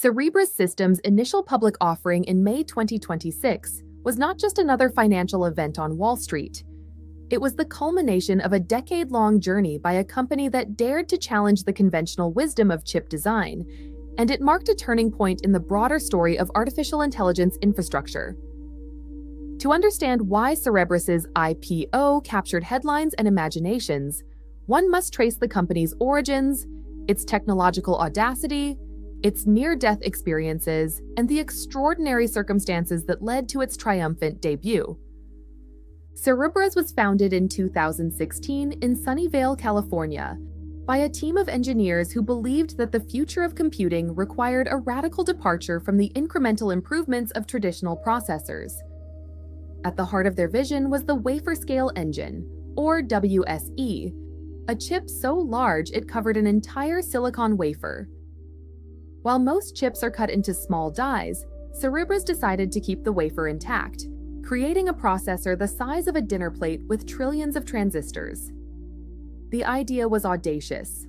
Cerebras Systems' initial public offering in May 2026 was not just another financial event on Wall Street. It was the culmination of a decade-long journey by a company that dared to challenge the conventional wisdom of chip design, and it marked a turning point in the broader story of artificial intelligence infrastructure. To understand why Cerebras's IPO captured headlines and imaginations, one must trace the company's origins, its technological audacity, its near-death experiences, and the extraordinary circumstances that led to its triumphant debut. Cerebras was founded in 2016 in Sunnyvale, California, by a team of engineers who believed that the future of computing required a radical departure from the incremental improvements of traditional processors. At the heart of their vision was the wafer-scale engine, or WSE, a chip so large it covered an entire silicon wafer. While most chips are cut into small dies, Cerebras decided to keep the wafer intact, creating a processor the size of a dinner plate with trillions of transistors. The idea was audacious.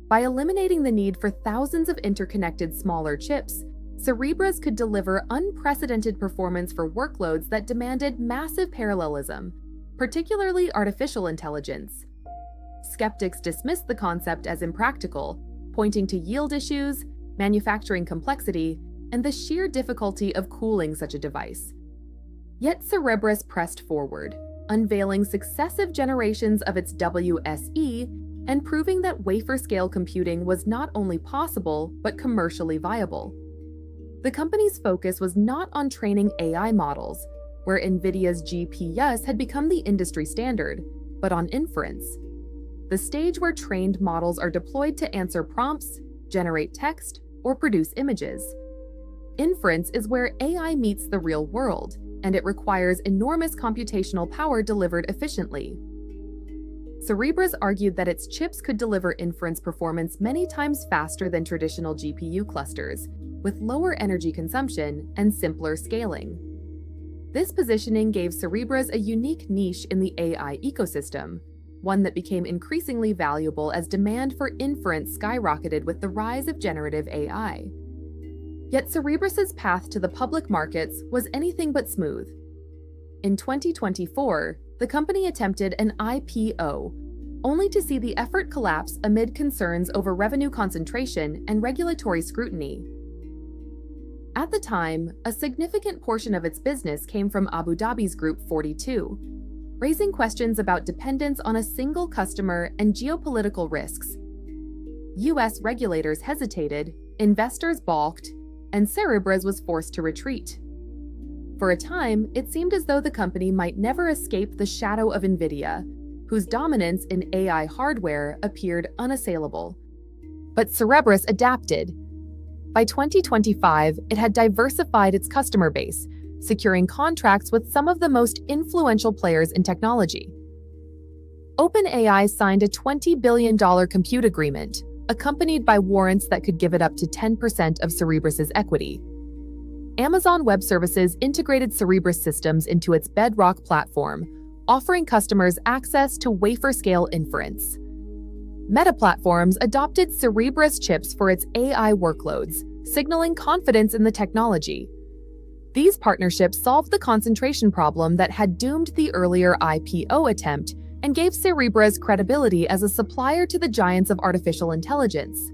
By eliminating the need for thousands of interconnected smaller chips, Cerebras could deliver unprecedented performance for workloads that demanded massive parallelism, particularly artificial intelligence. Skeptics dismissed the concept as impractical, pointing to yield issues, manufacturing complexity, and the sheer difficulty of cooling such a device. Yet Cerebras pressed forward, unveiling successive generations of its WSE and proving that wafer-scale computing was not only possible, but commercially viable. The company's focus was not on training AI models, where Nvidia's GPUs had become the industry standard, but on inference, the stage where trained models are deployed to answer prompts, generate text, or produce images. Inference is where AI meets the real world, and it requires enormous computational power delivered efficiently. Cerebras argued that its chips could deliver inference performance many times faster than traditional GPU clusters, with lower energy consumption and simpler scaling. This positioning gave Cerebras a unique niche in the AI ecosystem, one that became increasingly valuable as demand for inference skyrocketed with the rise of generative AI. Yet Cerebras's path to the public markets was anything but smooth. In 2024, the company attempted an IPO, only to see the effort collapse amid concerns over revenue concentration and regulatory scrutiny. At the time, a significant portion of its business came from Abu Dhabi's Group 42, raising questions about dependence on a single customer and geopolitical risks. US regulators hesitated, investors balked, and Cerebras was forced to retreat. For a time, it seemed as though the company might never escape the shadow of Nvidia, whose dominance in AI hardware appeared unassailable. But Cerebras adapted. By 2025, it had diversified its customer base, securing contracts with some of the most influential players in technology. OpenAI signed a $20 billion compute agreement, accompanied by warrants that could give it up to 10% of Cerebras's equity. Amazon Web Services integrated Cerebras systems into its Bedrock platform, offering customers access to wafer-scale inference. Meta Platforms adopted Cerebras chips for its AI workloads, signaling confidence in the technology. These partnerships solved the concentration problem that had doomed the earlier IPO attempt and gave Cerebras credibility as a supplier to the giants of artificial intelligence.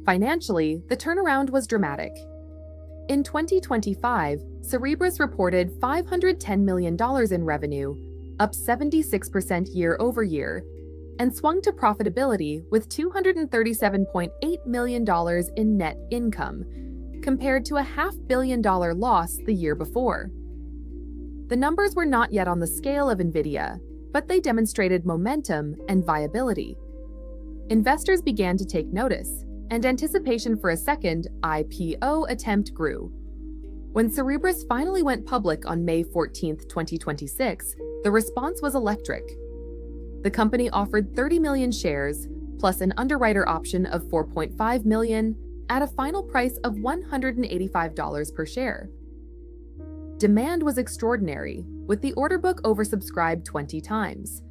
Financially, the turnaround was dramatic. In 2025, Cerebras reported $510 million in revenue, up 76% year-over-year, and swung to profitability with $237.8 million in net income, compared to a $500 million loss the year before. The numbers were not yet on the scale of Nvidia, but they demonstrated momentum and viability. Investors began to take notice, and anticipation for a second IPO attempt grew. When Cerebras finally went public on May 14, 2026, the response was electric. The company offered 30 million shares, plus an underwriter option of 4.5 million, at a final price of $185 per share. Demand was extraordinary, with the order book oversubscribed 20 times.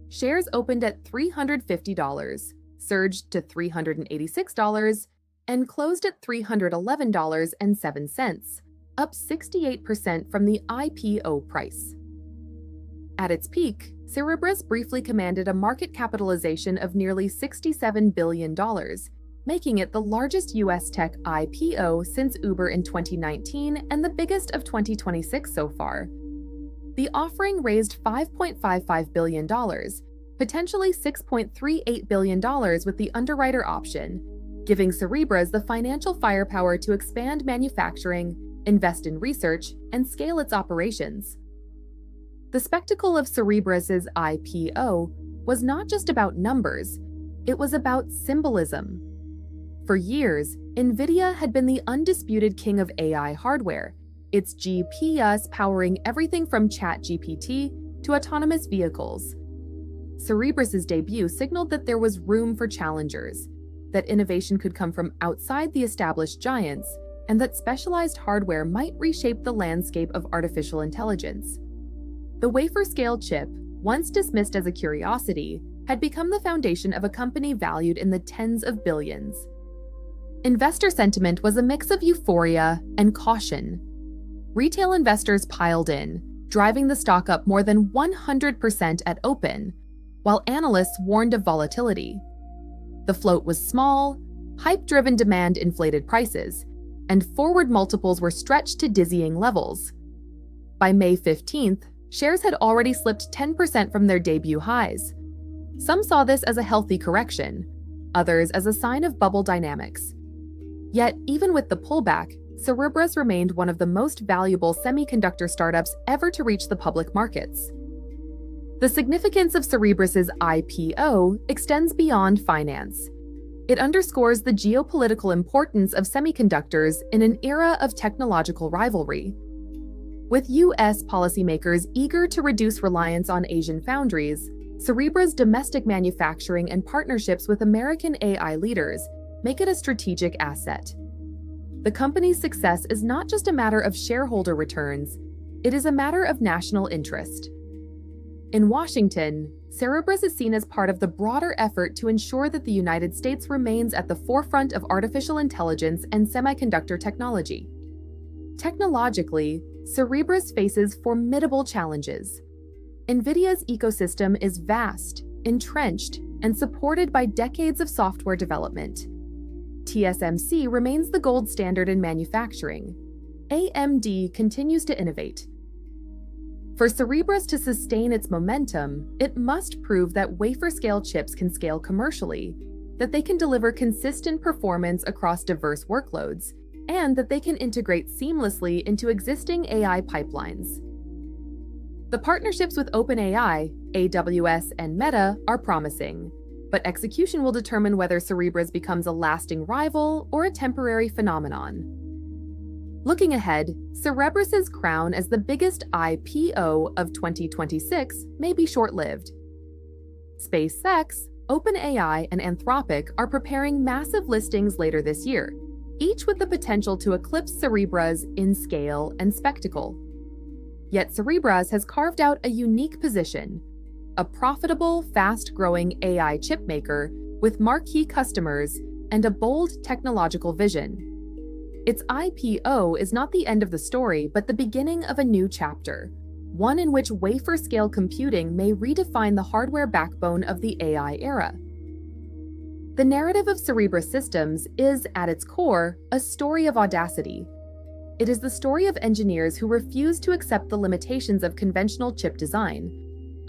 Shares opened at $350, surged to $386, and closed at $311.07, up 68% from the IPO price. At its peak, Cerebras briefly commanded a market capitalization of nearly $67 billion, making it the largest U.S. tech IPO since Uber in 2019 and the biggest of 2026 so far. The offering raised $5.55 billion, potentially $6.38 billion with the underwriter option, giving Cerebras the financial firepower to expand manufacturing, invest in research, and scale its operations. The spectacle of Cerebras' IPO was not just about numbers, it was about symbolism. For years, Nvidia had been the undisputed king of AI hardware, its GPUs powering everything from ChatGPT to autonomous vehicles. Cerebras' debut signaled that there was room for challengers, that innovation could come from outside the established giants, and that specialized hardware might reshape the landscape of artificial intelligence. The wafer-scale chip, once dismissed as a curiosity, had become the foundation of a company valued in the tens of billions. Investor sentiment was a mix of euphoria and caution. Retail investors piled in, driving the stock up more than 100% at open, while analysts warned of volatility. The float was small, hype-driven demand inflated prices, and forward multiples were stretched to dizzying levels. By May 15th, shares had already slipped 10% from their debut highs. Some saw this as a healthy correction, others as a sign of bubble dynamics. Yet, even with the pullback, Cerebras remained one of the most valuable semiconductor startups ever to reach the public markets. The significance of Cerebras' IPO extends beyond finance. It underscores the geopolitical importance of semiconductors in an era of technological rivalry. With U.S. policymakers eager to reduce reliance on Asian foundries, Cerebras' domestic manufacturing and partnerships with American AI leaders make it a strategic asset. The company's success is not just a matter of shareholder returns, it is a matter of national interest. In Washington, Cerebras is seen as part of the broader effort to ensure that the United States remains at the forefront of artificial intelligence and semiconductor technology. Technologically, Cerebras faces formidable challenges. Nvidia's ecosystem is vast, entrenched, and supported by decades of software development. TSMC remains the gold standard in manufacturing. AMD continues to innovate. For Cerebras to sustain its momentum, it must prove that wafer-scale chips can scale commercially, that they can deliver consistent performance across diverse workloads, and that they can integrate seamlessly into existing AI pipelines. The partnerships with OpenAI, AWS, and Meta are promising, but execution will determine whether Cerebras becomes a lasting rival or a temporary phenomenon. Looking ahead, Cerebras' crown as the biggest IPO of 2026 may be short-lived. SpaceX, OpenAI, and Anthropic are preparing massive listings later this year, each with the potential to eclipse Cerebras in scale and spectacle. Yet Cerebras has carved out a unique position, a profitable, fast-growing AI chipmaker with marquee customers and a bold technological vision. Its IPO is not the end of the story, but the beginning of a new chapter, one in which wafer-scale computing may redefine the hardware backbone of the AI era. The narrative of Cerebras Systems is, at its core, a story of audacity. It is the story of engineers who refuse to accept the limitations of conventional chip design,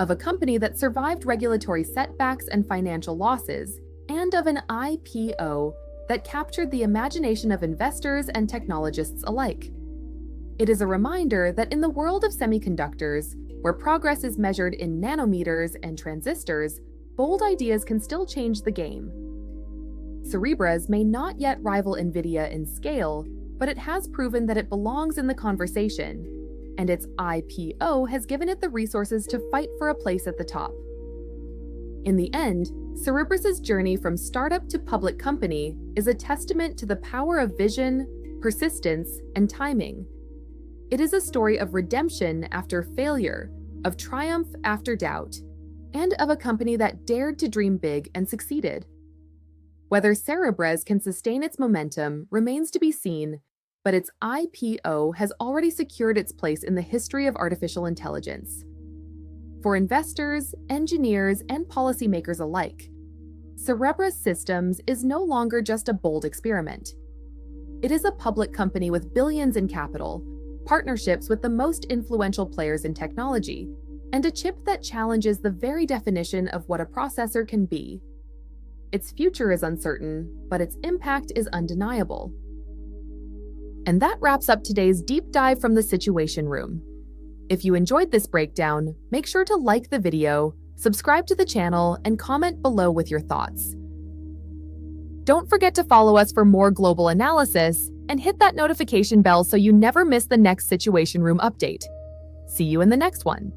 of a company that survived regulatory setbacks and financial losses, and of an IPO that captured the imagination of investors and technologists alike. It is a reminder that in the world of semiconductors, where progress is measured in nanometers and transistors, bold ideas can still change the game. Cerebras may not yet rival Nvidia in scale, but it has proven that it belongs in the conversation, and its IPO has given it the resources to fight for a place at the top. In the end, Cerebras' journey from startup to public company is a testament to the power of vision, persistence, and timing. It is a story of redemption after failure, of triumph after doubt, and of a company that dared to dream big and succeeded. Whether Cerebras can sustain its momentum remains to be seen, but its IPO has already secured its place in the history of artificial intelligence. For investors, engineers, and policymakers alike, Cerebras Systems is no longer just a bold experiment. It is a public company with billions in capital, partnerships with the most influential players in technology, and a chip that challenges the very definition of what a processor can be. Its future is uncertain, but its impact is undeniable. And that wraps up today's deep dive from the Situation Room. If you enjoyed this breakdown, make sure to like the video, subscribe to the channel, and comment below with your thoughts. Don't forget to follow us for more global analysis and hit that notification bell so you never miss the next Situation Room update. See you in the next one.